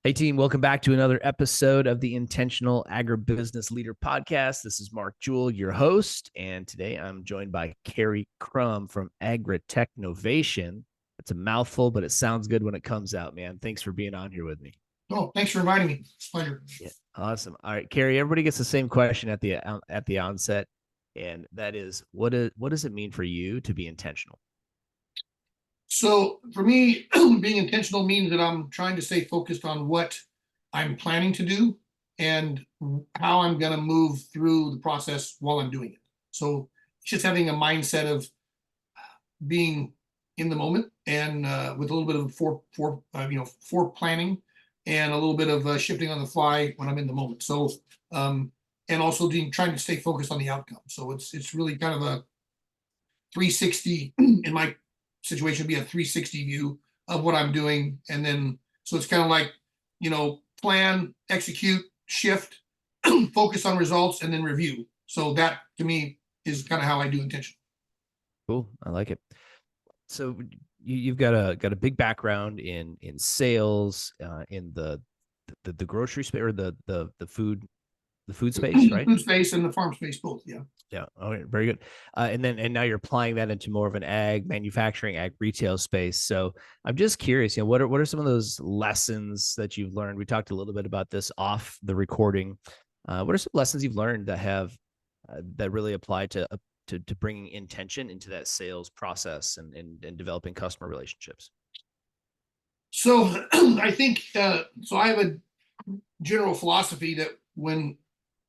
Hey, team, welcome back to another episode of the Intentional Agribusiness Leader podcast. This is Mark Jewell, your host, and today I'm joined by Cary Crum from Agri Technovation. It's a mouthful, but it sounds good when it comes out, man. Thanks for being on here with me. Oh, thanks for inviting me. It's a pleasure. Yeah, awesome. All right, Cary, everybody gets the same question at the onset, and that is, what does it mean for you to be intentional? So for me, being intentional means that I'm trying to stay focused on what I'm planning to do and how I'm going to move through the process while I'm doing it. So it's just having a mindset of being in the moment and with a little bit of for planning and a little bit of shifting on the fly when I'm in the moment. So and also trying to stay focused on the outcome. So it's really kind of a 360 in my situation would be a 360 view of what I'm doing. And then, so it's kind of like, plan, execute, shift, focus on results, and then review. So that to me is kind of how I do intention. Cool, I like it. So you've got a big background in sales, in the grocery space or the food space, right? Food space and the farm space, both. Yeah. Yeah. All right. Very good. And now you're applying that into more of an ag retail space. So I'm just curious, what are some of those lessons that you've learned? We talked a little bit about this off the recording. What are some lessons you've learned that really apply to bringing intention into that sales process and developing customer relationships? So I think so. I have a general philosophy that when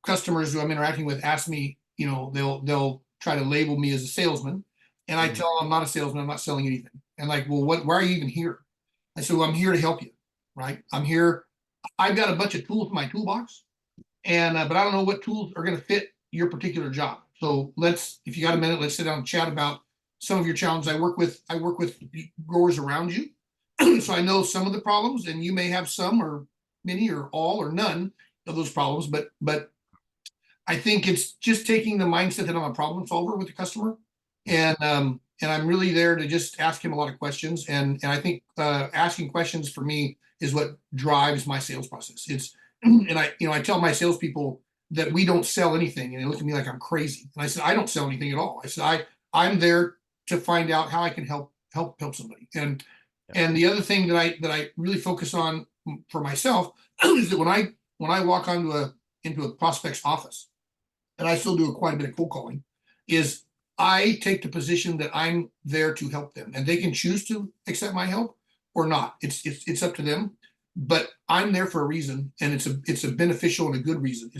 customers who I'm interacting with ask me, they'll try to label me as a salesman, and I tell them I'm not a salesman. I'm not selling anything. And like, well, why are you even here? I said, well, I'm here to help you, right? I'm here. I've got a bunch of tools in my toolbox, and but I don't know what tools are going to fit your particular job. So if you got a minute, let's sit down and chat about some of your challenges. I work with growers around you, so I know some of the problems, and you may have some or many or all or none of those problems. But I think it's just taking the mindset that I'm a problem solver with the customer, and I'm really there to just ask him a lot of questions. And I think asking questions for me is what drives my sales process. It's and I tell my salespeople that we don't sell anything, and they look at me like I'm crazy. And I said I don't sell anything at all. I said I'm there to find out how I can help somebody. And the other thing that I really focus on for myself is that when I walk into a prospect's office, and I still do quite a bit of cold calling, is I take the position that I'm there to help them, and they can choose to accept my help or not. It's up to them, but I'm there for a reason, and it's a beneficial and a good reason.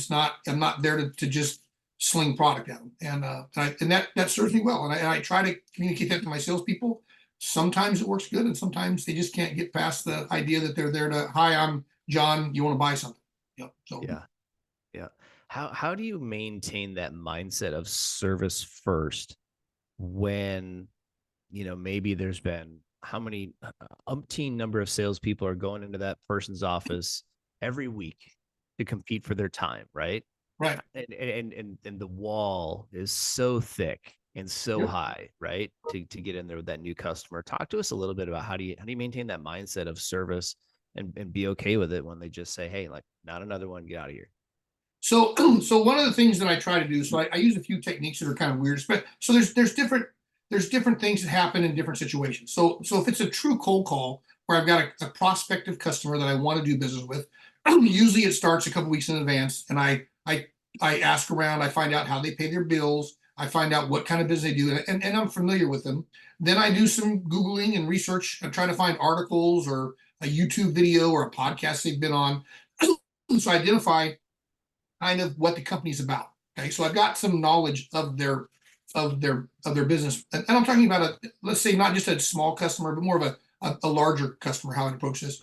I'm not there to just sling product at them, and that serves me well, and I try to communicate that to my salespeople. Sometimes it works good, and sometimes they just can't get past the idea that they're there to, hi, I'm John, you want to buy something? So Yeah. Yeah. How do you maintain that mindset of service first when, maybe there's been how many umpteen number of salespeople are going into that person's office every week to compete for their time, right? right. And the wall is so thick and so Yep. high, right? To get in there with that new customer. Talk to us a little bit about how do you maintain that mindset of service and be okay with it when they just say, hey, like, not another one, get out of here. So, so one of the things that I try to do, so I use a few techniques that are kind of weird, but so there's different things that happen in different situations. So if it's a true cold call where I've got a prospective customer that I want to do business with, usually it starts a couple weeks in advance, and I ask around, I find out how they pay their bills, I find out what kind of business they do, and I'm familiar with them. Then I do some Googling and research and try to find articles or a YouTube video or a podcast they've been on. So I identify kind of what the company's about. Okay, so I've got some knowledge of their business, and I'm talking about let's say not just a small customer, but more of a larger customer. How I approach this,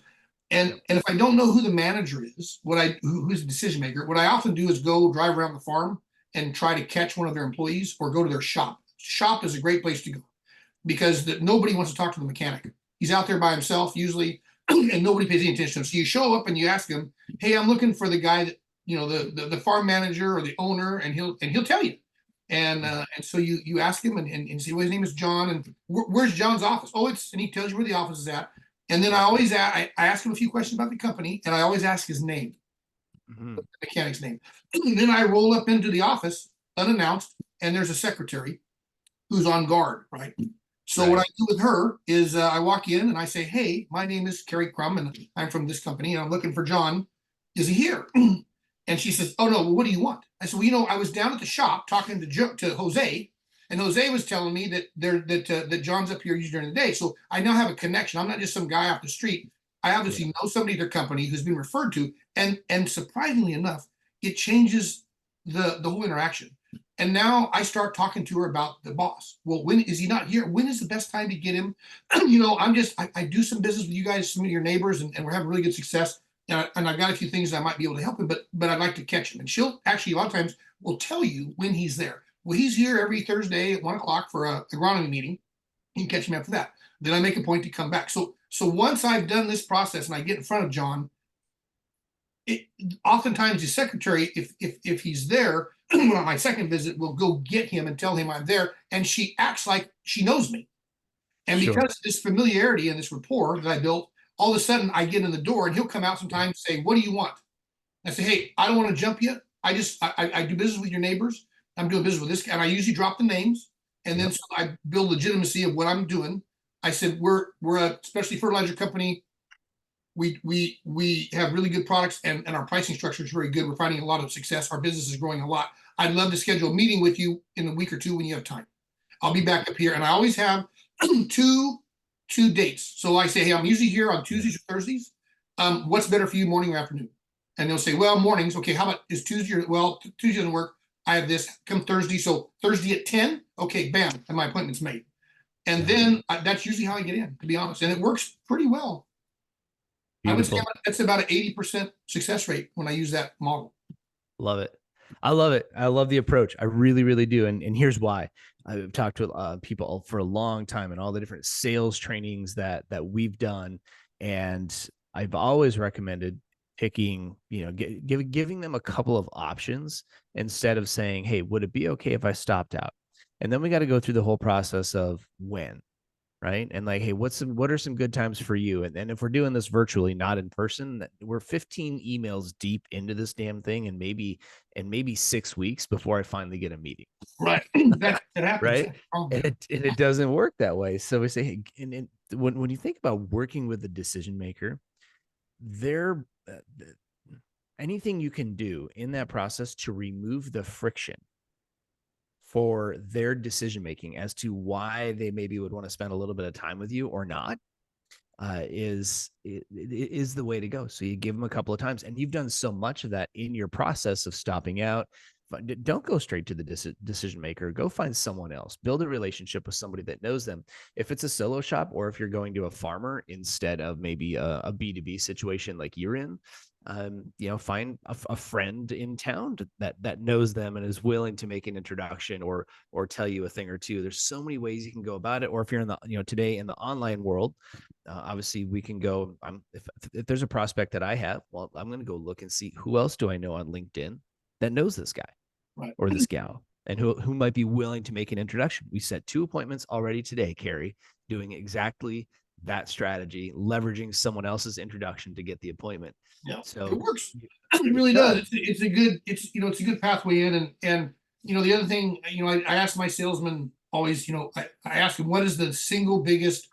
and if I don't know who the manager is, who's the decision maker, what I often do is go drive around the farm and try to catch one of their employees or go to their shop. Shop is a great place to go because nobody wants to talk to the mechanic. He's out there by himself usually, and nobody pays any attention to him. So you show up and you ask him, "Hey, I'm looking for the guy that the farm manager or the owner," and he'll tell you. And so you ask him and say, well, his name is John, and where's John's office? Oh, and he tells you where the office is at. And then I Yep. always I ask him a few questions about the company, and I always ask his name, Hmm. the mechanic's name. Then I roll up into the office unannounced, and there's a secretary who's on guard, right? So what I Right. do with her is I walk in and I say, "Hey, my name is Cary Crum, and I'm from this company, and I'm looking for John. Is he here?" And she says, "Oh no, well, what do you want?" I said, "Well, I was down at the shop talking to Jose, and Jose was telling me that John's up here usually during the day. So I now have a connection. I'm not just some guy off the street. I Yeah. obviously know somebody at their company who's been referred to, and surprisingly enough, it changes the whole interaction. And now I start talking to her about the boss. Well, when is he not here? When is the best time to get him? I do some business with you guys, some of your neighbors, and we're having really good success. And I've got a few things that I might be able to help him, but I'd like to catch him. And she'll actually a lot of times will tell you when he's there. Well, he's here every Thursday at 1 o'clock for a agronomy meeting. You can catch me after that. Then I make a point to come back. So once I've done this process and I get in front of John, it, oftentimes the secretary, if he's there on my second visit, will go get him and tell him I'm there, and she acts like she knows me. And because Sure. of this familiarity and this rapport that I built, all of a sudden I get in the door and he'll come out sometimes and say, "What do you want?" I say, "Hey, I don't want to jump you. I do business with your neighbors. I'm doing business with this guy." And I usually drop the names, and then Yep. so I build legitimacy of what I'm doing. I said, we're a specialty fertilizer company. We have really good products, and our pricing structure is very good. We're finding a lot of success. Our business is growing a lot. I'd love to schedule a meeting with you in a week or two when you have time. I'll be back up here, and I always have two two dates. So I say, "Hey, I'm usually here on Yeah. Tuesdays or Thursdays. What's better for you, morning or afternoon?" And they'll say, "Well, mornings." "Okay, how about is Tuesday?" Well, Tuesday doesn't work. I have this. Come Thursday. So Thursday at 10. Okay, bam, and my appointment's made. And Yeah. then that's usually how I get in, to be honest, and it works pretty well. I would say Beautiful. that's about an 80% success rate when I use that model. Love it. I love it. I love the approach. I really, really do. And here's why. I've talked to people for a long time and all the different sales trainings that we've done, and I've always recommended picking, giving them a couple of options instead of saying, "Hey, would it be okay if I stopped out?" And then we got to go through the whole process of when, right? And like, "Hey, what are some good times for you?" And then if we're doing this virtually, not in person, we're 15 emails deep into this damn thing, and maybe 6 weeks before I finally get a meeting, Right. That happens. right? And it doesn't work that way. So we say, hey, and when you think about working with a decision maker, there, anything you can do in that process to remove the friction for their decision making as to why they maybe would want to spend a little bit of time with you or not, is the way to go. So you give them a couple of times, and you've done so much of that in your process of stopping out. Don't go straight to the decision maker. Go find someone else. Build a relationship with somebody that knows them. If it's a solo shop, or if you're going to a farmer instead of maybe a B2B situation like you're in, find a friend in town that knows them and is willing to make an introduction or tell you a thing or two. There's so many ways you can go about it. Or if you're in the today in the online world, obviously we can go. If there's a prospect that I have, well, I'm going to go look and see who else do I know on LinkedIn that knows this guy Right. or this gal, and who might be willing to make an introduction. We set 2 appointments already today, Cary, doing exactly that strategy, leveraging someone else's introduction to get the appointment. Yeah, it So works. It it really does. does. It's a good, it's a good pathway in. And the other thing, I ask my salesman always, I ask him, what is the single biggest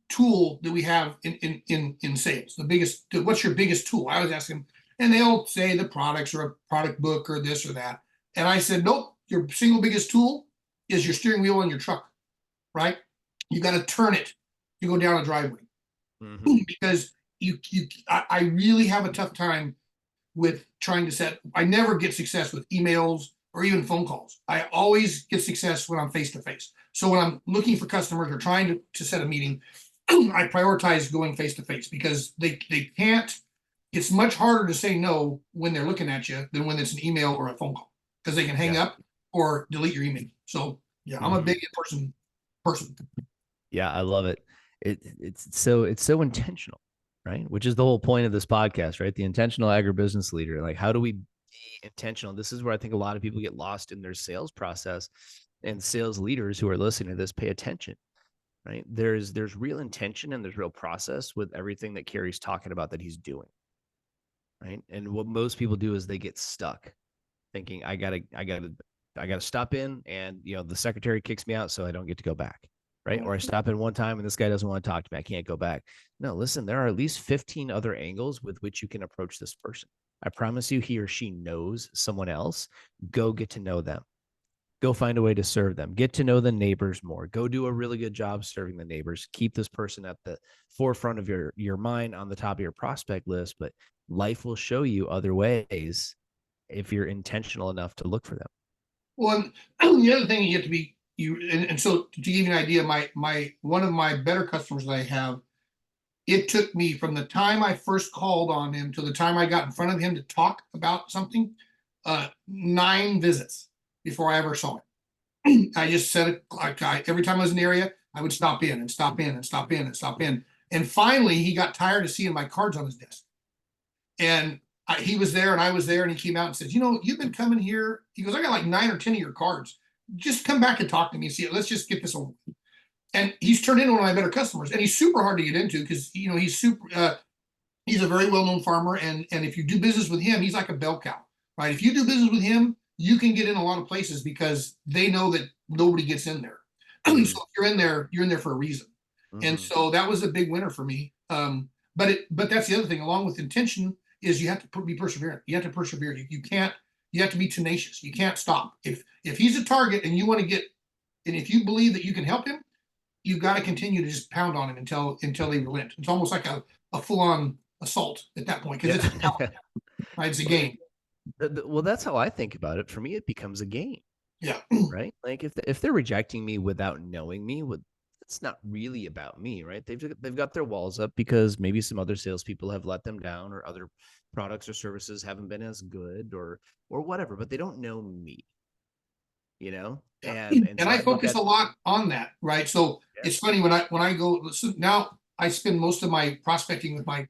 tool that we have in sales? What's your biggest tool? I always ask him, and they all say the products or a product book or this or that. And I said, nope, your single biggest tool is your steering wheel on your truck, right? You got to turn it to go down a driveway. Mm-hmm. Because I really have a tough time with trying to set. I never get success with emails or even phone calls. I always get success when I'm face to face. So when I'm looking for customers or trying to set a meeting, I prioritize going face to face because they can't. It's much harder to say no when they're looking at you than when it's an email or a phone call, because they can hang Yeah. up or delete your email. So yeah, I'm a Mm-hmm. big person. Yeah, I love it. It's so intentional, right? Which is the whole point of this podcast, right? The intentional agribusiness leader. Like, how do we be intentional? This is where I think a lot of people get lost in their sales process, and sales leaders who are listening to this, pay attention. right? There's real intention and there's real process with everything that Cary's talking about that he's doing, right? And what most people do is they get stuck thinking I gotta stop in, and the secretary kicks me out, so I don't get to go back, right? Or I stop in one time and this guy doesn't want to talk to me, I can't go back. No, listen, there are at least 15 other angles with which you can approach this person. I promise you, he or she knows someone else. Go get to know them. Go find a way to serve them. Get to know the neighbors more. Go do a really good job serving the neighbors. Keep this person at the forefront of your mind, on the top of your prospect list. But life will show you other ways if you're intentional enough to look for them. Well, and the other thing you have to be and so to give you an idea, my one of my better customers that I have, it took me from the time I first called on him to the time I got in front of him to talk about something, 9 visits before I ever saw him. I just said it like every time I was in the area, I would stop in and stop in and stop in and stop in. And finally, he got tired of seeing my cards on his desk. And he was there and I was there, and he came out and said, you've been coming here. He goes, I got like 9 or 10 of your cards. Just come back and talk to me. See, let's just get this over. And he's turned into one of my better customers. And he's super hard to get into because he's a very well-known farmer. And if you do business with him, he's like a bell cow, right? If you do business with him, you can get in a lot of places because they know that nobody gets in there. So if you're in there for a reason. And so that was a big winner for me. But that's the other thing, along with intention, is you have to be perseverant. You have to persevere. You have to be tenacious. You can't stop. If he's a target and you want to get, and if you believe that you can help him, you've got to continue to just pound on him until they relent. It's almost like a full-on assault at that point, because it's right? It's a game. Well, that's how I think about it. For me, it becomes a game. Yeah. Right? Like if they're rejecting me without knowing me, it's not really about me, right? They've got their walls up because maybe some other salespeople have let them down, or other products or services haven't been as good, or whatever. But they don't know me, Yeah. and And so I I think focus that. a lot on that, right? So Yeah. it's funny when I go, so now I spend most of my prospecting with my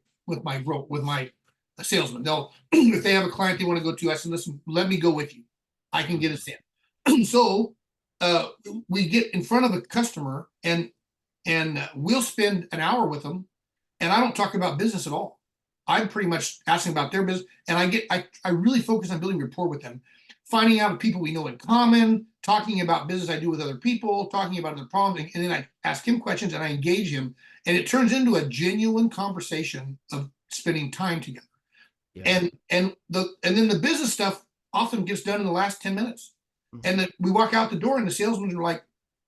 salesman. They'll if they have a client they want to go to, I said, listen, let me go with you. I can get us in. So uh, we get in front of a customer, and we'll spend an hour with them, and I don't talk about business at all. I'm pretty much asking about their business, and I really focus on building rapport with them, finding out people we know in common, talking about business I do with other people, talking about their problems, and then I ask him questions and I engage him, and it turns into a genuine conversation of spending time together. Yeah. And then the business stuff often gets done in the last 10 minutes. And then we walk out the door, and the salesmen are like,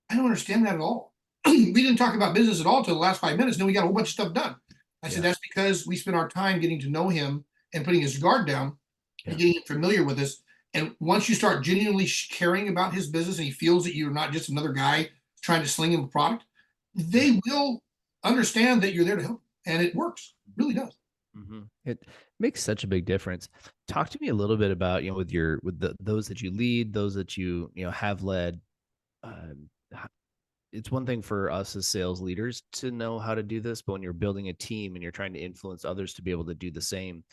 I don't understand that at all. We didn't talk about business at all till the last 5 minutes. Then we got a whole bunch of stuff done. I said, that's because we spent our time getting to know him and putting his guard down and getting familiar with us. And once you start genuinely caring about his business, and he feels that you're not just another guy trying to sling him a product, they will understand that you're there to help. And it works. It really does. It makes such a big difference. Talk to me a little bit about, those that you lead, those that have led. Um, it's one thing for us as sales leaders to know how to do this, but when you're building a team and you're trying to influence others to be able to do the same,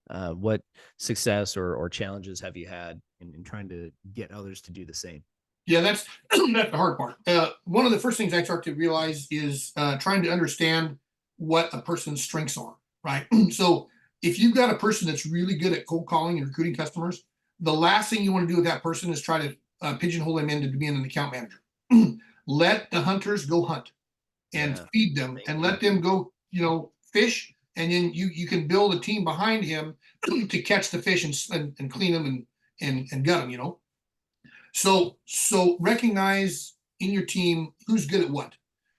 what success or challenges have you had in trying to get others to do the same? Yeah, that's that's the hard part. One of the first things I start to realize is trying to understand what a person's strengths are, right? So if you've got a person that's really good at cold calling and recruiting customers, the last thing you want to do with that person is try to pigeonhole them into being an account manager. Let the hunters go hunt and feed them, and let them go, fish, and then you can build a team behind him to catch the fish and clean them and gut them. So recognize in your team who's good at what,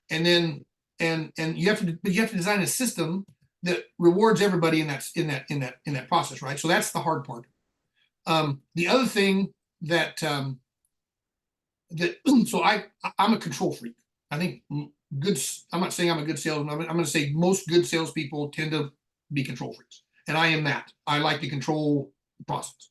and then and you have to design a system that rewards everybody in that process, right? So that's the hard part. The other thing that so I'm a control freak. I think good. I'm not saying I'm a good salesman. I'm going to say most good salespeople tend to be control freaks, and I am that. I like to control the process.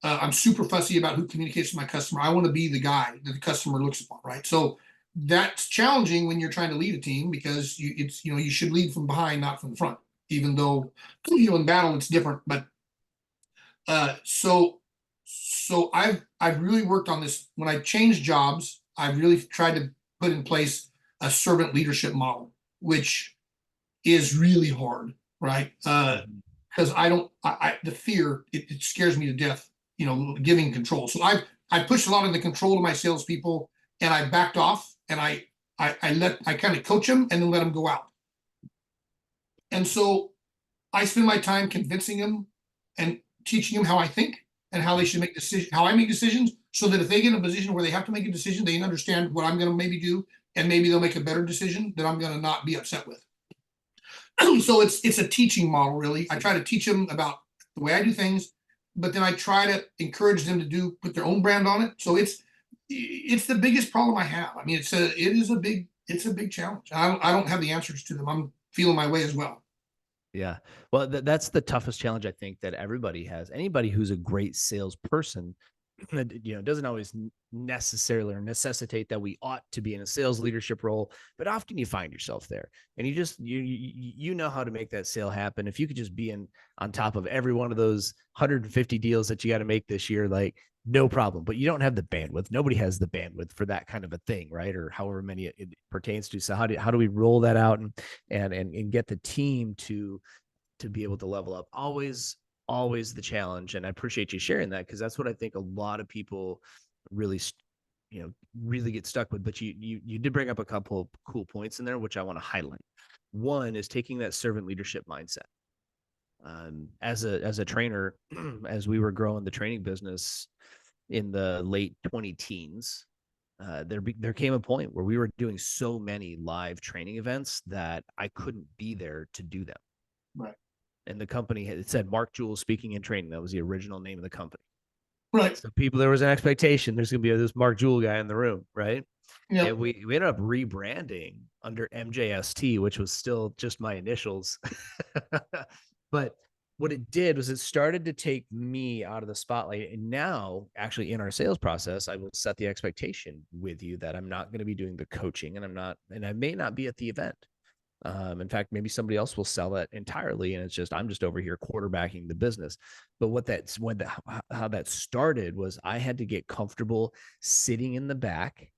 I'm super fussy about who communicates with my customer. I want to be the guy that the customer looks upon, right? So that's challenging when you're trying to lead a team, because you should lead from behind, not from the front. Even though in battle it's different, but so I've really worked on this. When I changed jobs, I've really tried to put in place a servant leadership model, which is really hard, right? Mhm. Because the fear, it scares me to death, giving control. So I pushed a lot of the control to my salespeople, and I backed off, and I kind of coach them and then let them go out. And so I spend my time convincing them and teaching them how I think and how they should make decisions, how I make decisions, so that if they get in a position where they have to make a decision, they understand what I'm going to maybe do, and maybe they'll make a better decision that I'm going to not be upset with. So it's a teaching model, really. I try to teach them about the way I do things, but then I try to encourage them to put their own brand on it. So it's the biggest problem I have. I mean, it's a big challenge. I don't have the answers to them. I'm feeling my way as well. Yeah. Well, that's the toughest challenge I think that everybody has. Anybody who's a great salesperson, doesn't always necessarily or necessitate that we ought to be in a sales leadership role, but often you find yourself there, and you know how to make that sale happen. If you could just be on top of every one of those 150 deals that you got to make this year, like no problem. But you don't have the bandwidth. Nobody has the bandwidth for that kind of a thing, right? Or however many it pertains to. So how do we roll that out and get the team to be able to level up? Always the challenge. And I appreciate you sharing that, because that's what I think a lot of people really, really get stuck with. But you did bring up a couple of cool points in there, which I want to highlight. One is taking that servant leadership mindset. As a trainer, as we were growing the training business in the late 20 teens, there came a point where we were doing so many live training events that I couldn't be there to do them. Right. And the company it said Mark Jewell speaking and training. That was the original name of the company. Right. So there was an expectation there's going to be this Mark Jewell guy in the room, right? Yep. And we ended up rebranding under MJST, which was still just my initials. But what it did was it started to take me out of the spotlight. And now, actually, in our sales process, I will set the expectation with you that I'm not going to be doing the coaching, and I may not be at the event. In fact, maybe somebody else will sell that entirely, and I'm just over here quarterbacking the business. But how that started was I had to get comfortable sitting in the back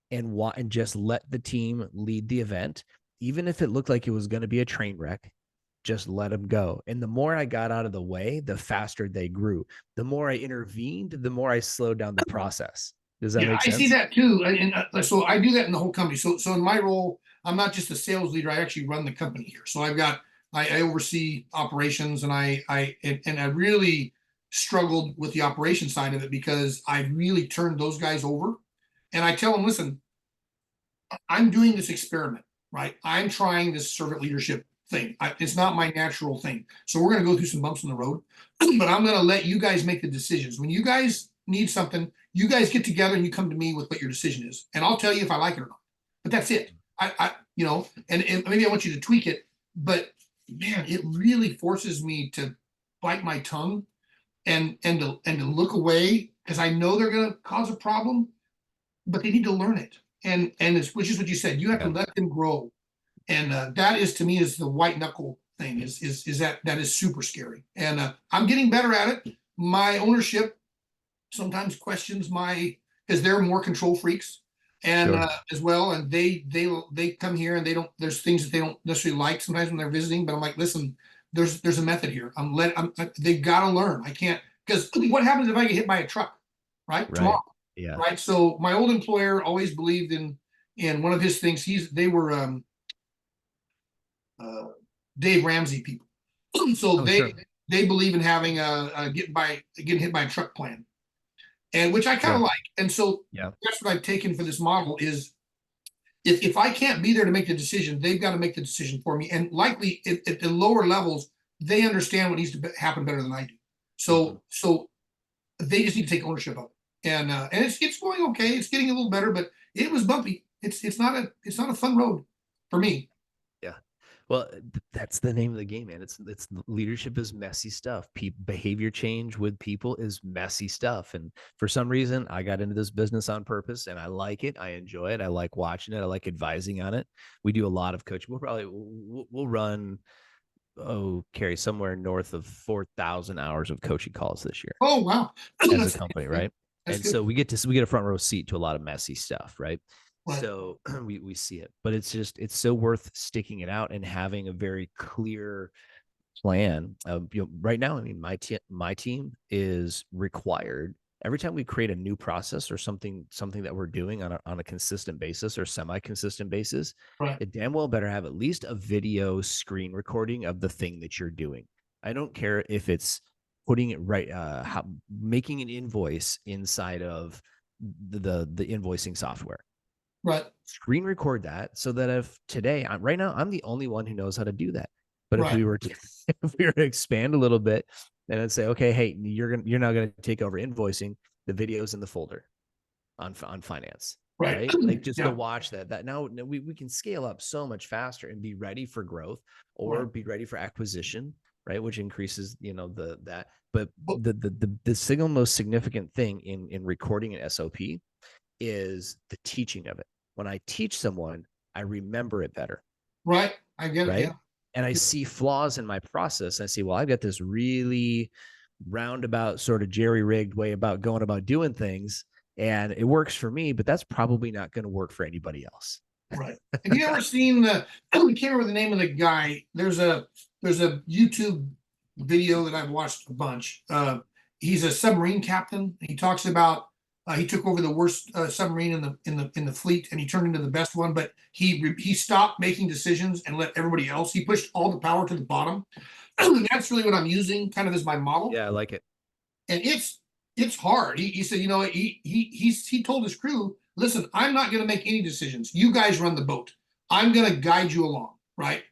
and just let the team lead the event, even if it looked like it was going to be a train wreck. Just let them go. And the more I got out of the way, the faster they grew. The more I intervened, the more I slowed down the process. Does that Yeah, make I see sense? that too. And so I do that in the whole company. So in my role, I'm not just a sales leader. I actually run the company here. So I oversee operations, and I really struggled with the operation side of it, because I really turned those guys over. And I tell them, listen, I'm doing this experiment, right? I'm trying this servant leadership thing. It's not my natural thing. So we're going to go through some bumps in the road, but I'm going to let you guys make the decisions. When you guys need something, you guys get together and you come to me with what your decision is, and I'll tell you if I like it or not. But that's it. And maybe I want you to tweak it, but man, it really forces me to bite my tongue and to look away, because I know they're going to cause a problem, but they need to learn it. And which is what you said. You have to Yeah. let them grow, and that is, to me, is the white knuckle thing. Is that is super scary, and I'm getting better at it. My ownership sometimes questions because they're more control freaks, and Sure. as well, and they come here and they don't. There's things that they don't necessarily like sometimes when they're visiting, but I'm like, listen, there's a method here. They've got to learn. I can't, because what happens if I get hit by a truck, right, tomorrow? Right. Yeah. Right. So my old employer always believed in one of his things. They were uh, Dave Ramsey people. So Oh, sure. they believe in having getting hit by a truck plan, and which I kind of Sure. like. And so Yeah. that's what I've taken for this model is, if I can't be there to make the decision, they've got to make the decision for me. And likely at the lower levels, they understand what needs to happen better than I do. Mm-hmm. So they just need to take ownership of it. And it's going okay. It's getting a little better, but it was bumpy. It's not a fun road for me. Yeah. Well, that's the name of the game, man. It's leadership is messy stuff. Behavior change with people is messy stuff. And for some reason, I got into this business on purpose, and I like it. I enjoy it. I like watching it. I like advising on it. We do a lot of coaching. We'll run, Cary, somewhere north of 4,000 hours of coaching calls this year Oh wow, as a that's company, right? that's And good. so we get a front row seat to a lot of messy stuff, right? Right. So we see it, but it's so worth sticking it out and having a very clear plan. Right now, I mean, my team is required every time we create a new process or something that we're doing on a consistent basis or semi-consistent basis. Right. It damn well better have at least a video screen recording of the thing that you're doing. I don't care if it's putting it right, making an invoice inside of the invoicing software. Right. Screen record that so that if today, right now, I'm the only one who knows how to do that. But if Right. we were to, if we were to expand a little bit and then say, okay, hey, you're now going to take over invoicing, the videos in the folder on finance, Right. right? Like just to Yeah. watch that. Now we can scale up so much faster and be ready for growth or Right. be ready for acquisition, right? Which increases, that. But Well, the single most significant thing in recording an SOP is the teaching of it. When I teach someone, I remember it better, right. I get it. right? Yeah. And I see flaws in my process. I see, well, I've got this really roundabout, sort of jerry rigged way about going about doing things, and it works for me, but that's probably not going to work for anybody else. Right. Have you ever seen the? I can't remember the name of the guy. There's a YouTube video that I've watched a bunch. He's a submarine captain. He talks about he took over the worst submarine in the fleet, and he turned into the best one. But he stopped making decisions and let everybody else. He pushed all the power to the bottom. Yep. That's really what I'm using, kind of as my model. Yeah, I like it. And it's hard. He said, he told his crew, listen, I'm not going to make any decisions. You guys run the boat. I'm going to guide you along, right?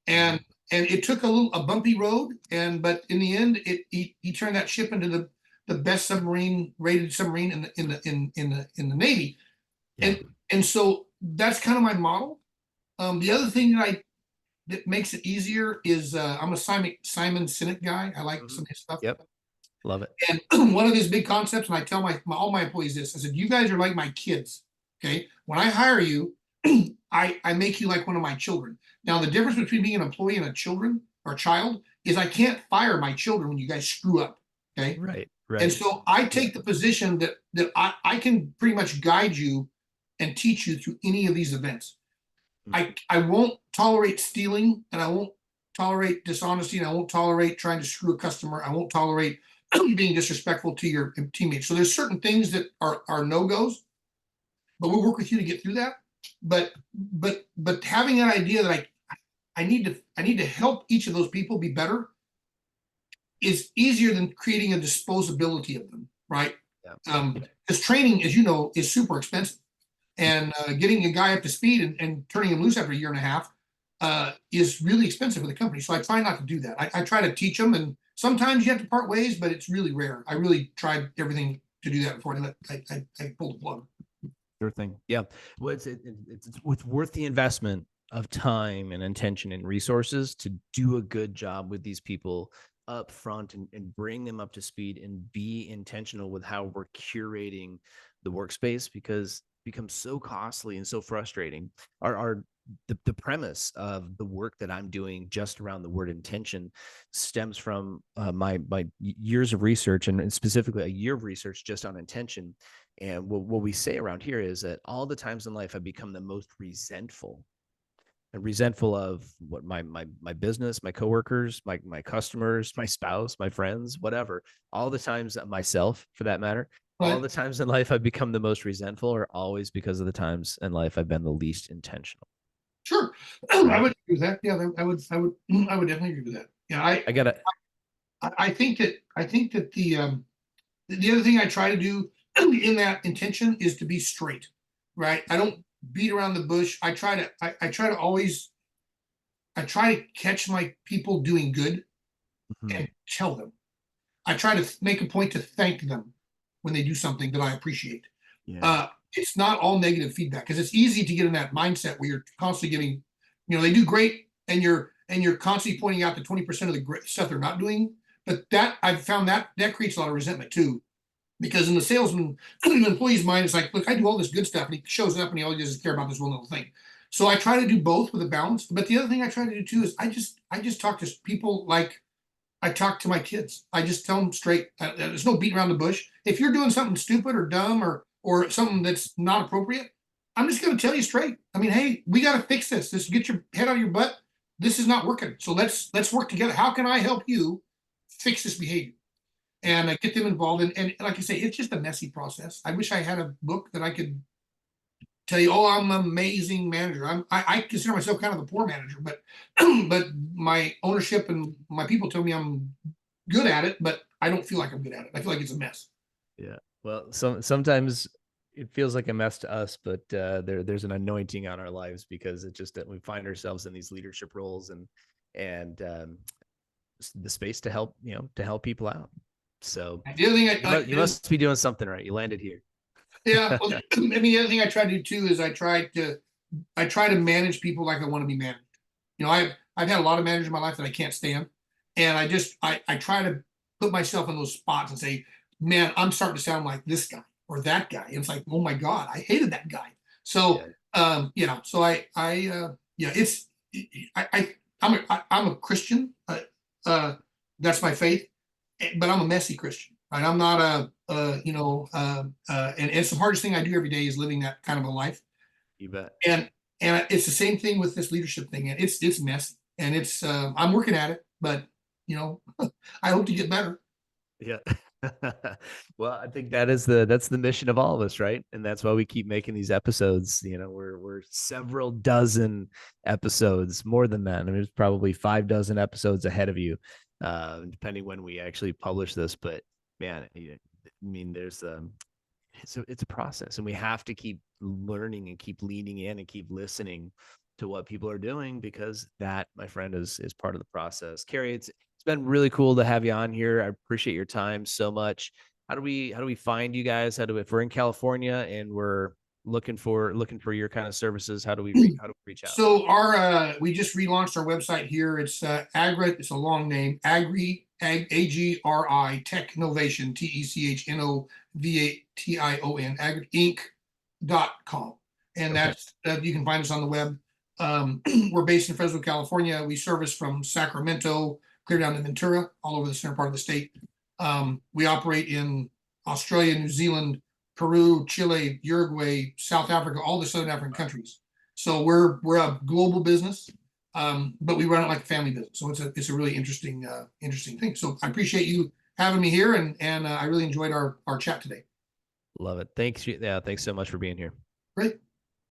Mm-hmm. And it took a bumpy road, but in the end, he turned that ship into the best rated submarine in the Navy, Yeah. and so that's kind of my model. The other thing that makes it easier is I'm a Simon Sinek guy. I like Mm-hmm. some of his stuff. Yep. Love it. And one of his big concepts, and I tell all my employees this, I said, you guys are like my kids. Okay. When I hire you, I make you like one of my children. Now, the difference between being an employee and a child is I can't fire my children when you guys screw up. Okay. Right. And Right. so I Yeah. take the position that I can pretty much guide you and teach you through any of these events. I won't tolerate stealing, and I won't tolerate dishonesty, and I won't tolerate trying to screw a customer. I won't tolerate being disrespectful to your teammates. So there's certain things that are no-goes, but we'll work with you to get through that. But having an idea that I need to help each of those people be better is easier than creating a disposability of them, right? Yeah. Because training, as you know, is super expensive, and getting a guy up to speed and turning him loose after a year and a half is really expensive for the company. So I try not to do that. I try to teach them, and sometimes you have to part ways, but it's really rare. I really tried everything to do that before I pulled the plug. Sure thing. Yeah. Well, it's worth the investment of time and intention and resources to do a good job with these people up front and bring them up to speed and be intentional with how we're curating the workspace, because it becomes so costly and so frustrating. The premise of the work that I'm doing just around the word intention stems from my years of research, and specifically a year of research just on intention. And what we say around here is that all the times in life I've become the most resentful, and resentful of what my business, my coworkers, my customers, my spouse, my friends, whatever. All the times that myself, for that matter, all Right? the times in life I've become the most resentful are always because of the times in life I've been the least intentional. Sure, I Right. would agree with that. Yeah, I would definitely agree with that. Yeah, I gotta. I think that the other thing I try to do in that intention is to be straight, right? I don't beat around the bush. I try to always I try to catch my people doing good Mhm. and tell them. I try to make a point to thank them when they do something that I appreciate. Yeah. It's not all negative feedback, because it's easy to get in that mindset where you're constantly giving, they do great, and you're constantly pointing out the 20% of the great stuff they're not doing. But that I've found that creates a lot of resentment too, because in the salesman employee's mind, it's like, look, I do all this good stuff, and he shows up and he only doesn't care about this one little thing. So I try to do both with a balance. But the other thing I try to do too is I just talk to people like I talk to my kids. I just tell them straight. There's no beat around the bush. If you're doing something stupid or dumb or something that's not appropriate, I'm just going to tell you straight. I mean, hey, we got to fix this. Just get your head out of your butt. This is not working. So let's work together. How can I help you fix this behavior? And get them involved. And like you say, it's just a messy process. I wish I had a book that I could tell you, oh, I'm an amazing manager. I consider myself kind of a poor manager, but but my ownership and my people tell me I'm good at it, but I don't feel like I'm good at it. I feel like it's a mess. Yeah. Well, sometimes it feels like a mess to us, but there's an anointing on our lives because it just that we find ourselves in these leadership roles and the space to help, to help people out. So The other thing you must be doing something right. You landed here. yeah, well, I mean, the other thing I try to do too is I try to manage people like I want to be managed. I've had a lot of managers in my life that I can't stand, and I try to put myself in those spots and say, man, I'm starting to sound like this guy or that guy. And it's like, oh my God, I hated that guy. So so yeah, it's I'm a Christian. That's my faith, but I'm a messy Christian. Right? I'm not and it's the hardest thing I do every day is living that kind of a life. You bet. And it's the same thing with this leadership thing. And it's messy, and it's I'm working at it, but I hope to get better. Yeah. Well, I think that's the mission of all of us, right? And that's why we keep making these episodes. We're several dozen episodes, more than that. I mean, there's probably 5 dozen episodes ahead of you, depending when we actually publish this. But man, I mean, there's it's a process, and we have to keep learning and keep leaning in and keep listening to what people are doing, because that, my friend, is part of the process. Cary, it's been really cool to have you on here. I appreciate your time so much. How do we find you guys? If we're in California and we're looking for your kind of services, how do we reach out? So we just relaunched our website here. It's it's a long name, Agri Agri Technovation Technovation Agri-Inc.com. And Okay. that's you can find us on the web. We're based in Fresno, California. We service from Sacramento clear down to Ventura, all over the center part of the state. We operate in Australia, New Zealand, Peru, Chile, Uruguay, South Africa, all the Southern African countries. So we're a global business, but we run it like a family business. So it's a really interesting thing. So I appreciate you having me here, and I really enjoyed our chat today. Love it. Thanks. Yeah, thanks so much for being here. Great.